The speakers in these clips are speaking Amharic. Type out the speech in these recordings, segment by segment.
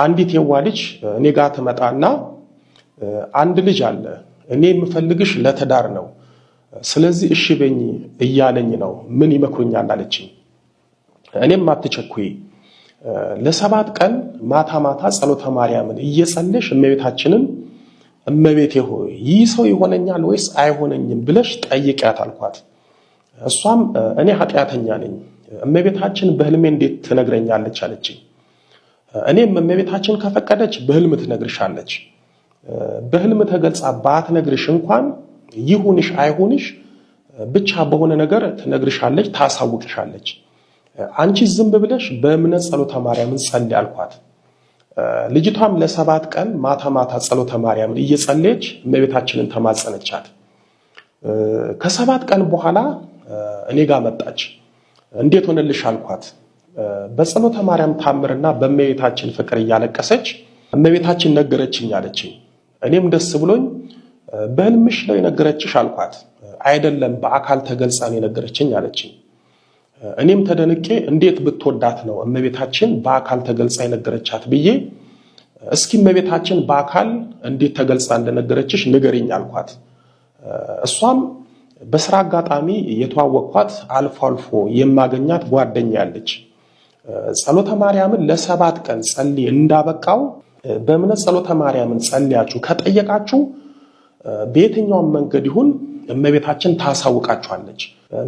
አንዲት የዋልጅ እኔ ጋር ተመጣና አንድ ልጅ አለ እኔ የምፈልግሽ ለተዳር ነው ስለዚህ እሺ በኝ እያለኝ ነው ምን ይመክሩኛል አለችኝ እኔም አትቸኩይ ለሰባት ቀን ማታ ማታ ጸሎተ ማርያምን እየጸለሽ እመቤታችንን እመቤቴ ሆይ ይህ ሰው ይሆነኛል ወይስ አይሆነኝም ብለሽ ጠይቂያት አልኳት እሷም እኔ ኃጢያተኛ ነኝ እመቤታችን በህልሜ እንዴት ትነግረኛለች አለችኝ እኔም እመቤታችን ከፈቀደች በህልም ትነግርሻለች በህልም ተገልጻ ባትነግርሽ እንኳን ይሁንሽ አይሁንሽ ብቻ በሆነ ነገር ትነግርሻለች ታሳውቅሻለች አንቺ ዝም ብለሽ በእምነት ጸሎተ ማርያምን ጸልይ አልኳት ልጅቷም ለሰባት ቀን ማታ ማታ ጸሎተ ማርያምን እየጸለየች እመቤታችንን ተማጸነቻት ከሰባት ቀን በኋላ እኔ ጋር መጣች እንዴት ሆነልሽ አልኳት በጸሎተ ማርያም ታምርና በእመቤታችን ፍቅር እያለቀሰች እመቤታችን ነገረችኝ አለችኝ እኔም ደስ ብሎኝ በህልምሽ ነው የነገረችሽ አልኳት አይደለም በአካል ተገልጻ ነው የነገረችኝ አለችኝ እኔም ተደንቄ እንዴት ብትወዳት ነው እመቤታችን በአካል ተገልጻ የነገረቻት ብዬ እስኪ እመቤታችን በአካል እንዴት ተገልጻ እንደነገረችሽ ንገሪኝ አልኳት እሷም በስራ አጋጣሚ የተዋወቅኳት አልፎ አልፎ የማገኛት ጓደኛ ያለች ጸሎተ ማርያምን ለሰባት ቀን ጸልይ እንዳበቃው በእምነት ጸሎተ ማርያምን ጸልያችሁ ከጠየቃችሁ በየትኛውም መንገድ ይሁን እመቤታችን ታሳውቃችኋለች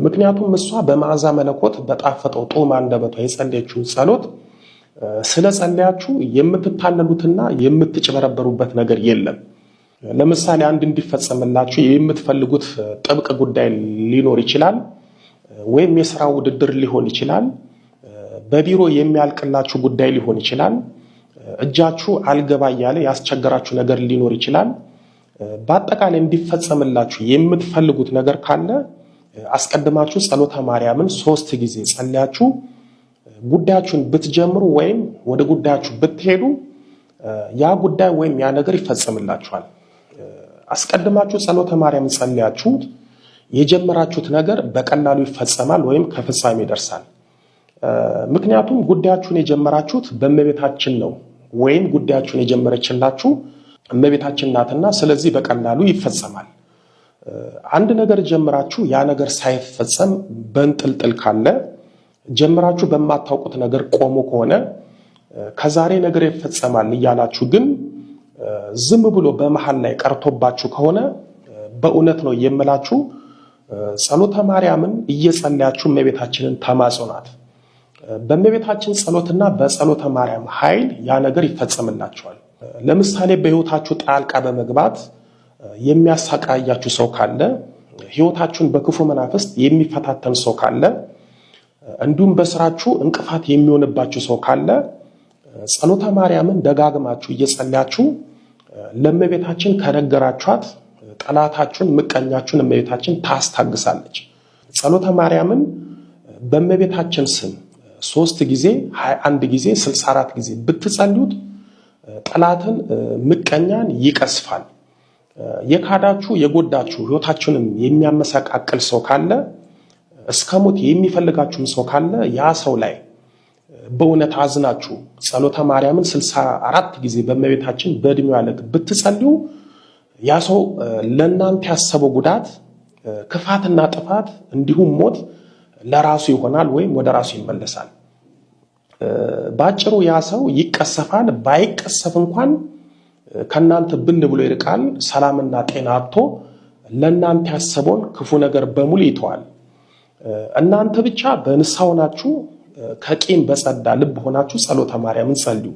ምክንያቱም እሷ በመዓዛ መለኮት በጣፈጠው ጦም አንደበቷ የጸለየችው ጸሎት ስለ ጸለያችሁ የምትታለሉትና የምትጭበረበሩበት ነገር የለም ለምሳሌ አንድ እንዲፈጸምላችሁ የምትፈልጉት ጥብቅ ጉዳይ ሊኖር ይችላል ወይም የሥራ ውድድር ሊሆን ይችላል በቢሮ የሚያልቅላችሁ ጉዳይ ሊሆን ይችላል እጃችሁ አልገባ ያለ ያስቸገራችሁ ነገር ሊኖር ይችላል በአጠቃላይ እንዲፈጸምላችሁ የምትፈልጉት ነገር ካለ አስቀድማችሁ ጸሎተ ማርያምን 3 ጊዜ ጸልያችሁ ጉዳያችሁን ብትጀምሩ ወይም ወደ ጉዳያችሁ ብትሄዱ ያ ጉዳይ ወይም ያ ነገር ይፈጸምላችኋል አስቀድማችሁ ጸሎተ ማርያምን ጸልያችሁ የጀመራችሁት ነገር በቀላሉ ይፈጸማል ወይም ከፍጻሜ ይደርሳል ምክንያቱም ጉዳያችሁን የጀመራችሁት በእመቤታችን ነው ወይም ጉዳያችሁን የጀመረችላችሁ እመቤታችን ናትና ስለዚህ በቀላሉ ይፈጸማል አንድ ነገር ጀምራችሁ ያ ነገር ሳይፈጸም በእንጥልጥል ካለ ጀምራችሁ በማታውቁት ነገር ቆሞ ከሆነ ከዛሬ ነገር ይፈጸማል እያላችሁ ግን ዝም ብሎ በመሃል ላይ ቀርቶባችሁ ከሆነ በእውነት ነው የምላችሁ ጸሎተ ማርያምን እየጸለያችሁ እመቤታችንን ተማጽኗት በእመቤታችን ጸሎትና በጸሎተ ማርያም ኃይል ያ ነገር ይፈጸምላችኋል ለምሳሌ በህይወታችሁ ጣልቃ በመግባት የሚያሳቃያችሁ ሰው ካለ ህይወታችሁን በክፉ መናፍስት የሚፈታተን ሰው ካለ እንዲሁም በስራችሁ እንቅፋት የሚሆንባችሁ ሰው ካለ ጸሎተ ማርያምን ደጋግማችሁ እየጸለያችሁ ለእመቤታችን ከነገራችኋት ጠላታችሁን ምቀኛችሁን እመቤታችን ታስታግሳለች ጸሎተ ማርያምን በእመቤታችን ስም 3 ጊዜ 21 ጊዜ 64 ጊዜ ብትጸልዩት ጠላትን ምቀኛን ይቀስፋል የካዳችሁ የጎዳችሁ ህይወታችሁንም የሚያመሰቃቅል ሰው ካለ እስከ ሞት የሚፈልጋችሁም ሰው ካለ ያ ሰው ላይ በእውነት አዝናችሁ ጸሎተ ማርያምን 64 ጊዜ በእመቤታችን በእድሜዋ ዕለት ብትጸልዩ ያ ሰው ለእናንተ ያሰበው ጉዳት ክፋትና ጥፋት እንዲሁም ሞት ለራሱ ይሆናል ወይም ወደ ራሱ ይመለሳል ባጭሩ ያ ሰው ይቀሰፋል ባይቀሰፍ እንኳን ከናንተ ብን ብሎ ይርቃል ሰላምና ጤና አጥቶ ለናንተ ያሰበውን ክፉ ነገር በሙሉ ይተዋል እናንተ ብቻ በንስሐ ሆናችሁ ከቂም በጸዳ ልብ ሆናችሁ ጸሎተ ማርያምን ጸልዩ